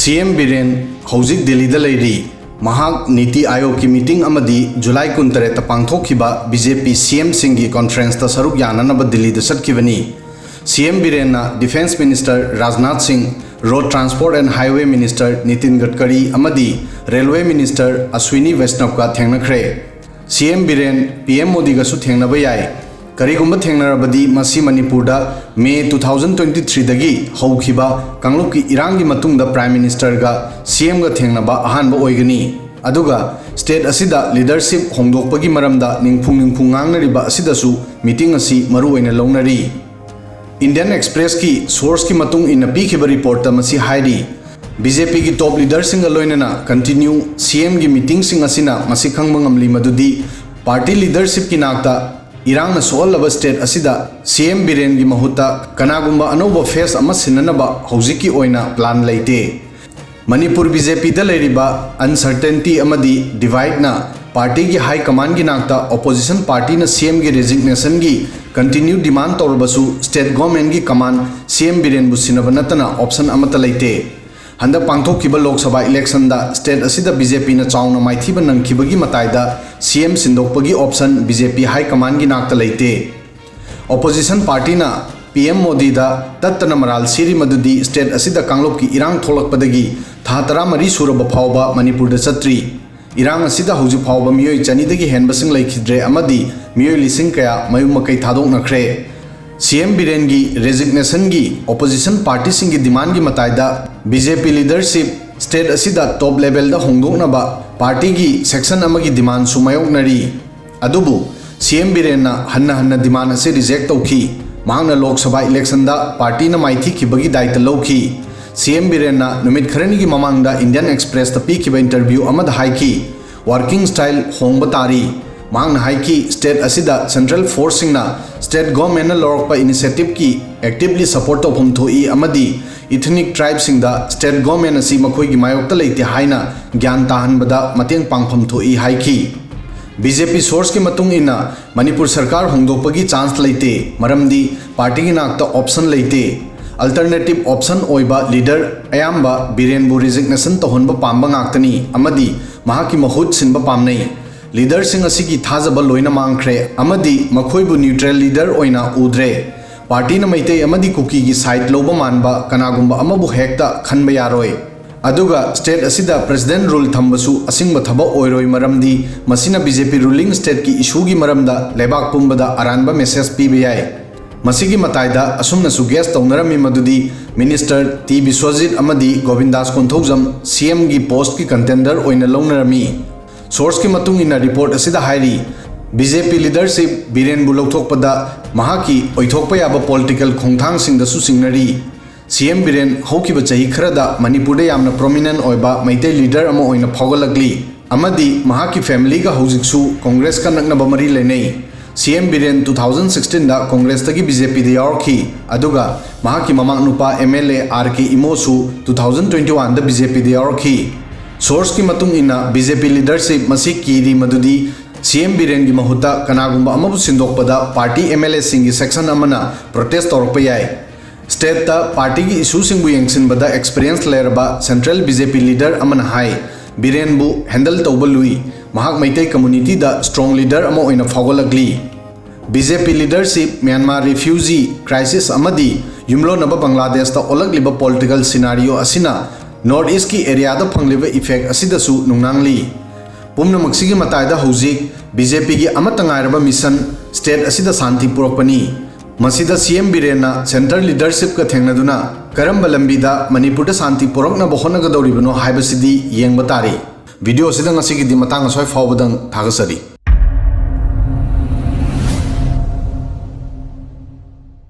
CM Biren हौजिक Delhi दा लेरी महाक नीति आयोग की meeting अमदी जुलाई 19 पांथोखिबा BJP CM Singh की कॉन्फ्रेंस ता सरुक याननब दिल्ली दा चटखिबनी। सीएम बीरेन ना defence minister Rajnath Singh, road transport and highway minister Nitin Gadkari अमदी रेलवे मिनिस्टर अश्विनी वैष्णव का थेंगनखरे। सीएम बीरेन पीएम मोदी गसु थेंगनब याय। करीगुंब थेंगनरबदी मसी मणिपुरदा मे 2023 दगी हौखिबा कांगलुप की इरांग की मतुंगदा प्राइम मिनिस्टर गा सीएम गा थेंगनबा अहानबा ओइगनी। अदुगा स्टेट असिदा लीडरशिप होंदोकपगी मरमदा निंगफुंग ngangnariba असिदसु मीटिंग असी मरु ओइना लौनरी। इंडियन एक्सप्रेस की सोर्स की मतुंग इन पीखिबा रिपोर्ट मसी हाइरी बीजेपी की टॉप लीडर सिंग लोइनना कंटिन्यू सीएम की मीटिंग सिंग असिना मसी खंगबा ngamli मदुदी पार्टी लीडरशिप की नाकता इरांग सोलब स्टेट असिदा सीएम बीरेन की महुता कनागुंबा अनौब फेस अमा सिननबा हौजिकी ओइना प्लान लेते। मणिपुर बीजेपी दा लेरिबा अनसर्टेनिटी अमदी डिवाइड ना पार्टी की हाई कमान की नाकता ऑपोजिशन पार्टी ना सीएम की रेजिग्नेशन की कंटिन्यू डिमांड तौरबसु स्टेट गवर्नमेंट की कमान सीएम बीरेन बु सिनबा नतना ऑप्शन अमता लेते। हंदक पांथोखिबा लोकसभा इलेक्शन दा स्टेट असिदा बीजेपी ना चाउना माइथीबा नंखिबगी मताइदा सीएम सिंदोकपगी ऑप्शन बीजेपी हाई कमान की नाकता लेते। ऑपोजिशन पार्टी ना पीएम मोदी दा तत्तना मराल सिरी मदुदी स्टेट असिदा कांगलुप की इरांग थोलकपदगी था 13 सुरब फावबा मणिपुर दा चत्री। इरांग असिदा हौजि फावबा मियोय चनीदगी हेनबसिंग लेखिद्रे अमदी मियोय लिसिंग कया मयुम मकई थादोकनख्रे। सीएम बीरेन की रेजिग्नेशन की ऑपोजिशन पार्टी सिंह की डिमांड की मताइदा बीजेपी लीडरशिप स्टेट असिदा टॉप लेवल दा होंदोकनबा पार्टी की सेक्शन अमगी डिमांड सुमायोकनरी। अदुबु सीएम बीरेन ना हन्ना डिमांड असे रिजेक्ट तौखी। मांगना लोकसभा इलेक्शन दा पार्टी ना माइथीखिबगी दायित्व लौखी। सीएम बीरेन ना नुमित खरनी की ममांगदा इंडियन एक्सप्रेस ता पीखिबा इंटरव्यू अमद हाइकी वर्किंग स्टाइल होंगबा तारी। मांगना हाइकी स्टेट असिदा सेंट्रल फोर्स सिंगना स्टेट गवर्नमेंट ना लौरकपा इनिशिएटिव की एक्टिवली सपोर्ट तौफम थोई अमदी इथनिक ट्राइब सिंगदा स्टेट गवर्नमेंट असी मखोई की मायोक्ता लेते हाइना ज्ञान ताहनबदा मतेंग पांगफम थोई हाइकी। बीजेपी सोर्स के मतुंग इना मणिपुर सरकार होंदोकपगी चांस लेते मरमदी पार्टी की नाकता ऑप्शन लेते। अल्टरनेटिव ऑप्शन ओइबा लीडर अयाम्बा बीरेन बु रेजिग्नेशन तोहनबा पांबा ngaktani amadi mahaki mahut sinba pamnai। Leader Singh असी की थाजब लोइना मांगख्रे अमदी मखोई बु न्यूट्रल लीडर ओइना उद्रे। पार्टी न मैते अमदी कुकी की साइड लोबा मानबा कनागुंबा अमबु हेक्ता खनबा यारोय। अदुगा स्टेट असिदा प्रेसिडेंट रूल थंबसु असिंगबा थबा ओइरोय मरमदी मसिना बीजेपी रूलिंग स्टेट की इशू की मरमदा लेबाक पुंबदा अरानबा मेसेज पीबा याय। मसिगी मताइदा असुमनसु गेस तौनरमी मदुदी मिनिस्टर टी विश्वजीत अमदी गोविंदास कोंथौजम सीएम की पोस्ट की कंटेंडर ओइना लौनरमी। सोर्स की मतुंग इना रिपोर्ट असिदा हाइरी बीजेपी लीडरशिप बीरेन बु लौथोकपदा महाकी ओइथोकपा याबा पॉलिटिकल खोंथांग सिंगदसु सिंगनरी। सीएम बीरेन हौकिबा चही खरदा मणिपुरदा यामना प्रोमिनेंट ओइबा मैते लीडर अमा ओइना फावगलगली अमदी महाकी फैमिली का हौजिकसु कांग्रेस का नकनबा मरी लेनै। सीएम बीरेन 2016 दा कांग्रेस तगी बीजेपी दा यावरखी अदुगा महाकी ममांग नुपा एमएलए आरके इमोसु 2021 दा बीजेपी दा यावरखी। सोर्स की मतुंग इना बीजेपी लीडरशिप मसी कीरी मदुदी सीएम बीरेन की महुता कनागुंबा अमबु सिंदोकपदा पार्टी एमएलए सिंह की सेक्शन अमना प्रोटेस्ट तौरप याय। स्टेट ता पार्टी की इशू सिंह बु यंगसिनबदा एक्सपीरियंस लेरबा सेंट्रल बीजेपी लीडर अमना हाई बीरेन बु हैंडल तौबा लुई महाक मैते कम्युनिटी दा स्ट्रॉन्ग लीडर अमा ओइना फावगलगली। BJP leadership Myanmar refugee crisis अमदी युमलोनबा बांग्लादेश ता ओलगलिबा पॉलिटिकल सिनारियो असिना नॉर्थ ईस्ट की एरिया दा फंगलिबा इफेक्ट असिदसु नुंगनांगली। पुमनमक्सिगी मताइदा हौजिक बीजेपी की अमतंगायरबा मिशन स्टेट असिदा शांति पुरकपनी। मसिदा सीएम बीरेन सेंट्रल लीडरशिप का थेंगनदुना करंबा लंबीदा मणिपुर दा शांति पुरकनबा होनगदौरिबनो हाइबसिदी येंगबा तारी। वीडियो असिदा ngasiगी matang asoi fawbadang thagasari।